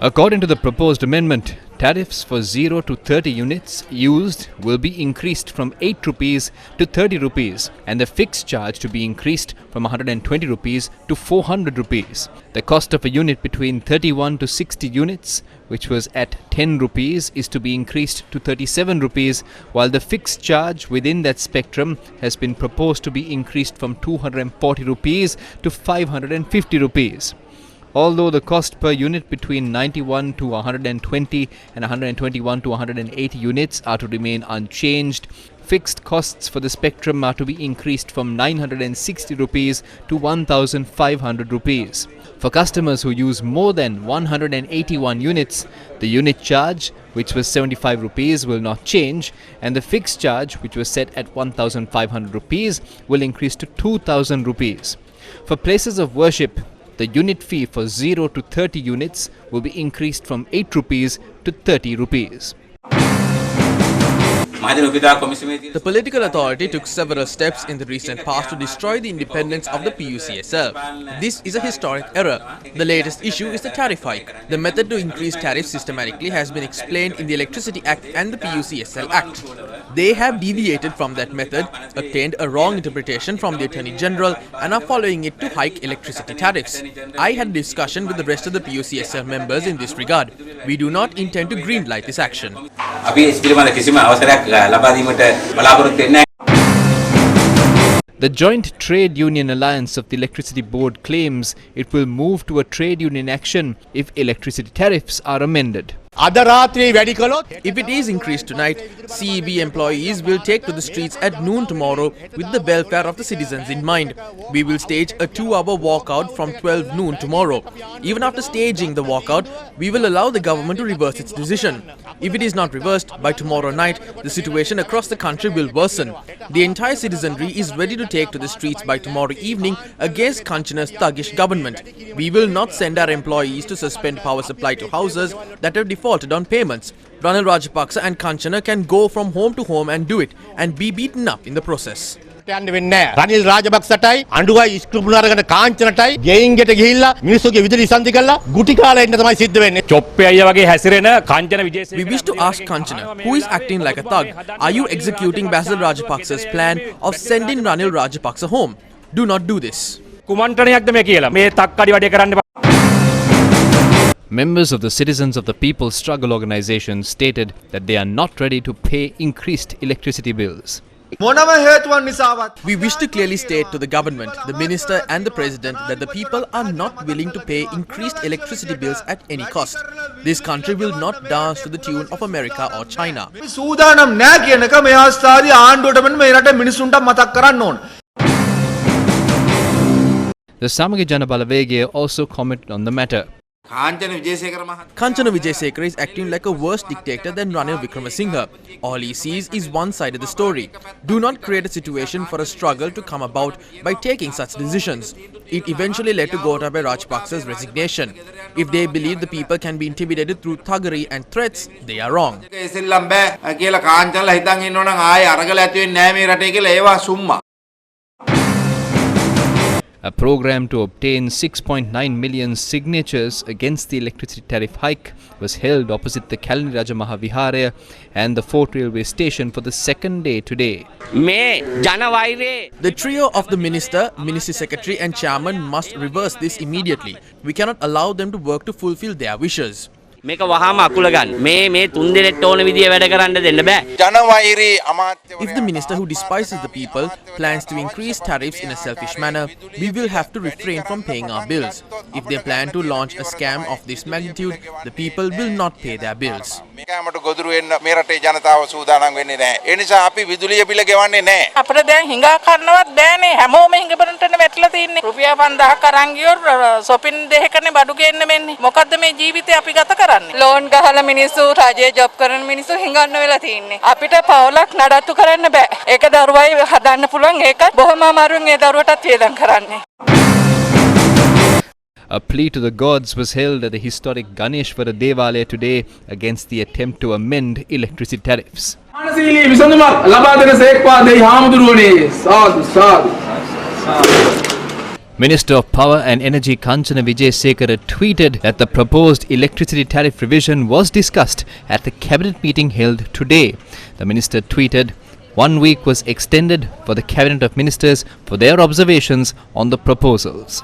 According to the proposed amendment, tariffs for 0 to 30 units used will be increased from 8 rupees to 30 rupees and the fixed charge to be increased from 120 rupees to 400 rupees. The cost of a unit between 31 to 60 units, which was at 10 rupees, is to be increased to 37 rupees, while the fixed charge within that spectrum has been proposed to be increased from 240 rupees to 550 rupees. Although the cost per unit between 91 to 120 and 121 to 180 units are to remain unchanged, fixed costs for the spectrum are to be increased from 960 rupees to 1,500 rupees. For customers who use more than 181 units, the unit charge, which was 75 rupees, will not change, and the fixed charge, which was set at 1,500 rupees, will increase to 2,000 rupees. For places of worship, the unit fee for 0 to 30 units will be increased from 8 rupees to 30 rupees. The political authority took several steps in the recent past to destroy the independence of the PUCSL. This is a historic error. The latest issue is the tariff hike. The method to increase tariffs systematically has been explained in the Electricity Act and the PUCSL Act. They have deviated from that method, obtained a wrong interpretation from the Attorney General and are following it to hike electricity tariffs. I had a discussion with the rest of the PUCSL members in this regard. We do not intend to greenlight this action. The Joint Trade Union Alliance of the Electricity Board claims it will move to a trade union action if electricity tariffs are amended. If it is increased tonight, CEB employees will take to the streets at noon tomorrow with the welfare of the citizens in mind. We will stage a 2-hour walkout from 12 noon tomorrow. Even after staging the walkout, we will allow the government to reverse its decision. If it is not reversed, by tomorrow night, the situation across the country will worsen. The entire citizenry is ready to take to the streets by tomorrow evening against Kanchana's thuggish government. We will not send our employees to suspend power supply to houses that have defaulted on payments. Ranil Rajapaksa and Kanchana can go from home to home and do it and be beaten up in the process. Ranil රාජපක්ෂටයි අඬුවයි script අරගෙන කාංචනටයි ගෙයින්ගෙට ගිහිල්ලා මිනිස්සුගේ විදුලි සන්ති කළා ගුටි කාලා ඉන්න තමයි සිද්ධ වෙන්නේ. චොප්පේ අයියා වගේ හැසිරෙන Kanchana Wijesekara. We wish to ask Kanchana, who is acting like a thug, are you executing Basil Rajapaksa's plan of sending Ranil Rajapaksa home? Do not do this. කුමන්ත්‍රණයක්ද මේ කියලා. මේ තක්කඩි වැඩේ කරන්න එපා. Members of the Citizens of the People's Struggle organization stated that they are not ready to pay increased electricity bills. We wish to clearly state to the government, the minister and the president that the people are not willing to pay increased electricity bills at any cost. This country will not dance to the tune of America or China. The Samagi Jana Balawegaya also commented on the matter. Kanchana Vijaysekara is acting like a worse dictator than Ranil Wickremesinghe. All he sees is one side of the story. Do not create a situation for a struggle to come about by taking such decisions. It eventually led to Gotabaya Rajapaksa's resignation. If they believe the people can be intimidated through thuggery and threats, they are wrong. A program to obtain 6.9 million signatures against the electricity tariff hike was held opposite the Kalani Raja Mahaviharaya and the Fort Railway Station for the second day today. The trio of the minister, ministry secretary and chairman must reverse this immediately. We cannot allow them to work to fulfill their wishes. මේක වහාම අකුල ගන්න. මේ තුන් දෙනෙක්ට ඕන විදිය වැඩ කරන්න දෙන්න බෑ. If the minister who despises the people plans to increase tariffs in a selfish manner, we will have to refrain from paying our bills. If they plan to launch a scam of this magnitude, the people will not pay their bills. අපිට දැන් හිඟා කරනවත් බෑනේ හැමෝම හිඟබරන්ටනේ වැටලා තින්නේ රුපියල් 5000ක් අරන් ගියොත් shopping දෙකකනේ බඩු ගේන්න මෙන්නේ මොකද්ද මේ ජීවිතේ අපි ගත කරන්නේ ලෝන් ගහලා මිනිස්සු රජයේ ජොබ් කරන මිනිස්සු හිඟන්න වෙලා තින්නේ අපිට පවුලක් නඩත්තු කරන්න බෑ ඒක දරුවයි හදන්න පුළුවන් ඒක බොහොම අමාරුවෙන් ඒ දරුවටත් වේදම් කරන්නේ. A plea to the gods was held at the historic Ganeshwara Devalaya today against the attempt to amend electricity tariffs. Minister of Power and Energy Kanchana Wijesekara tweeted that the proposed electricity tariff revision was discussed at the cabinet meeting held today. The minister tweeted, 1 week was extended for the cabinet of ministers for their observations on the proposals.